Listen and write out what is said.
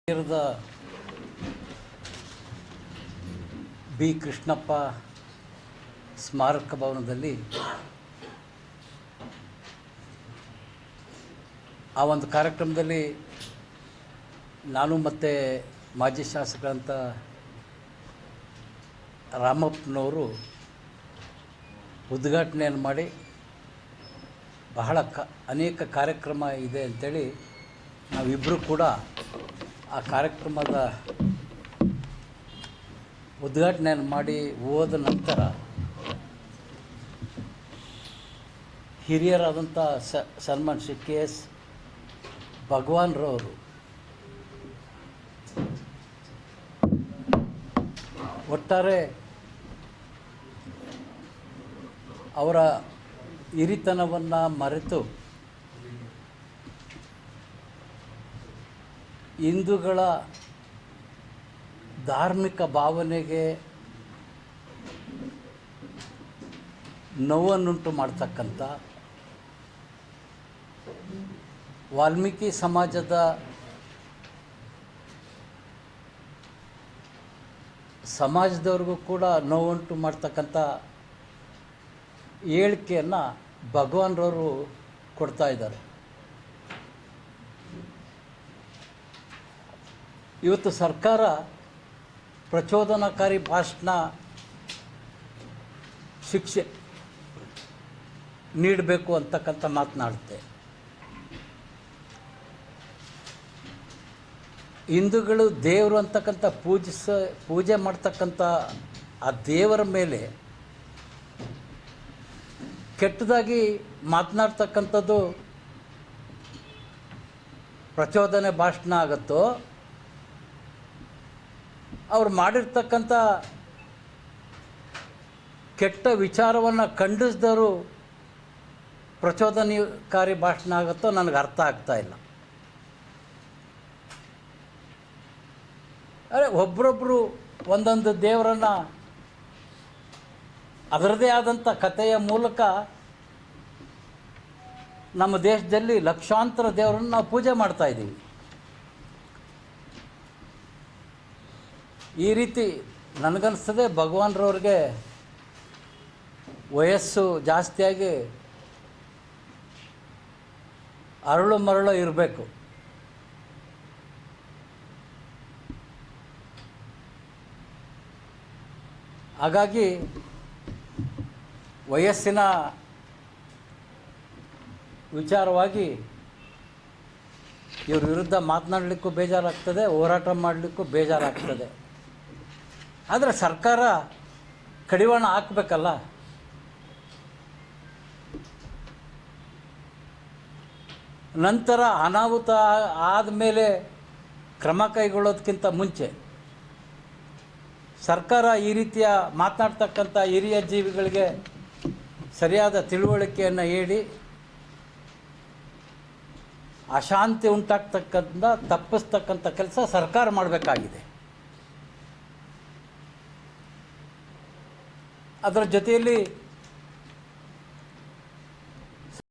ನಗರದ ಬಿ ಕೃಷ್ಣಪ್ಪ ಸ್ಮಾರಕ ಭವನದಲ್ಲಿ ಆ ಒಂದು ಕಾರ್ಯಕ್ರಮದಲ್ಲಿ ನಾನು ಮತ್ತು ಮಾಜಿ ಶಾಸಕರಂತ ರಾಮಪ್ಪನವರು ಉದ್ಘಾಟನೆಯನ್ನು ಮಾಡಿ ಬಹಳ ಅನೇಕ ಕಾರ್ಯಕ್ರಮ ಇದೆ ಅಂಥೇಳಿ ನಾವಿಬ್ಬರು ಕೂಡ ಆ ಕಾರ್ಯಕ್ರಮದ ಉದ್ಘಾಟನೆಯನ್ನು ಮಾಡಿ ಹೋದ ನಂತರ ಹಿರಿಯರಾದಂಥ ಸನ್ಮಾನ್ ಶ್ರೀ ಕೆ ಎಸ್ ಭಗವಾನ್ರವರು ಒಟ್ಟಾರೆ ಅವರ ಹಿರಿತನವನ್ನು ಮರೆತು ಹಿಂದೂಗಳ ಧಾರ್ಮಿಕ ಭಾವನೆಗೆ ನೋವನ್ನುಂಟು ಮಾಡ್ತಕ್ಕಂಥ ವಾಲ್ಮೀಕಿ ಸಮಾಜದವ್ರಿಗೂ ಕೂಡ ನೋವುಂಟು ಮಾಡ್ತಕ್ಕಂಥ ಹೇಳಿಕೆಯನ್ನು ಭಗವಾನ್ರವರು ಕೊಡ್ತಾ ಇದ್ದಾರೆ. ಇವತ್ತು ಸರ್ಕಾರ ಪ್ರಚೋದನಾಕಾರಿ ಭಾಷಣ ಶಿಕ್ಷೆ ನೀಡಬೇಕು ಅಂತಕ್ಕಂಥ ಮಾತನಾಡುತ್ತೆ. ಹಿಂದೂಗಳು ದೇವರು ಅಂತಕ್ಕಂಥ ಪೂಜೆ ಮಾಡ್ತಕ್ಕಂಥ ಆ ದೇವರ ಮೇಲೆ ಕೆಟ್ಟದಾಗಿ ಮಾತನಾಡ್ತಕ್ಕಂಥದ್ದು ಪ್ರಚೋದನೆ ಭಾಷಣ ಆಗುತ್ತೋ, ಅವ್ರು ಮಾಡಿರ್ತಕ್ಕಂಥ ಕೆಟ್ಟ ವಿಚಾರವನ್ನು ಖಂಡಿಸಿದವರು ಪ್ರಚೋದನಕಾರಿ ಭಾಷಣ ಆಗುತ್ತೋ ನನಗೆ ಅರ್ಥ ಆಗ್ತಾಯಿಲ್ಲ. ಒಬ್ಬರೊಬ್ಬರು ಒಂದೊಂದು ದೇವರನ್ನು ಅದರದೇ ಆದಂಥ ಕಥೆಯ ಮೂಲಕ ನಮ್ಮ ದೇಶದಲ್ಲಿ ಲಕ್ಷಾಂತರ ದೇವರನ್ನು ನಾವು ಪೂಜೆ ಮಾಡ್ತಾಯಿದ್ದೀವಿ. ಈ ರೀತಿ ನನಗನ್ನಿಸ್ತದೆ ಭಗವಾನ್ರವ್ರಿಗೆ ವಯಸ್ಸು ಜಾಸ್ತಿಯಾಗಿ ಅರಳು ಮರಳು ಇರಬೇಕು. ಹಾಗಾಗಿ ವಯಸ್ಸಿನ ವಿಚಾರವಾಗಿ ಇವ್ರ ವಿರುದ್ಧ ಮಾತನಾಡಲಿಕ್ಕೂ ಬೇಜಾರಾಗ್ತದೆ, ಹೋರಾಟ ಮಾಡಲಿಕ್ಕೂ ಬೇಜಾರಾಗ್ತದೆ. ಆದರೆ ಸರ್ಕಾರ ಕಡಿವಾಣ ಹಾಕಬೇಕಲ್ಲ. ನಂತರ ಅನಾಹುತ ಆದಮೇಲೆ ಕ್ರಮ ಕೈಗೊಳ್ಳೋದಕ್ಕಿಂತ ಮುಂಚೆ ಸರ್ಕಾರ ಈ ರೀತಿಯ ಮಾತನಾಡ್ತಕ್ಕಂಥ ಹಿರಿಯ ಜೀವಿಗಳಿಗೆ ಸರಿಯಾದ ತಿಳುವಳಿಕೆಯನ್ನು ಹೇಳಿ ಅಶಾಂತಿ ಉಂಟಾಗ್ತಕ್ಕಂಥ ತಪ್ಪಿಸ್ತಕ್ಕಂಥ ಕೆಲಸ ಸರ್ಕಾರ ಮಾಡಬೇಕಾಗಿದೆ. ಅದರ ಜೊತೆಯಲ್ಲಿ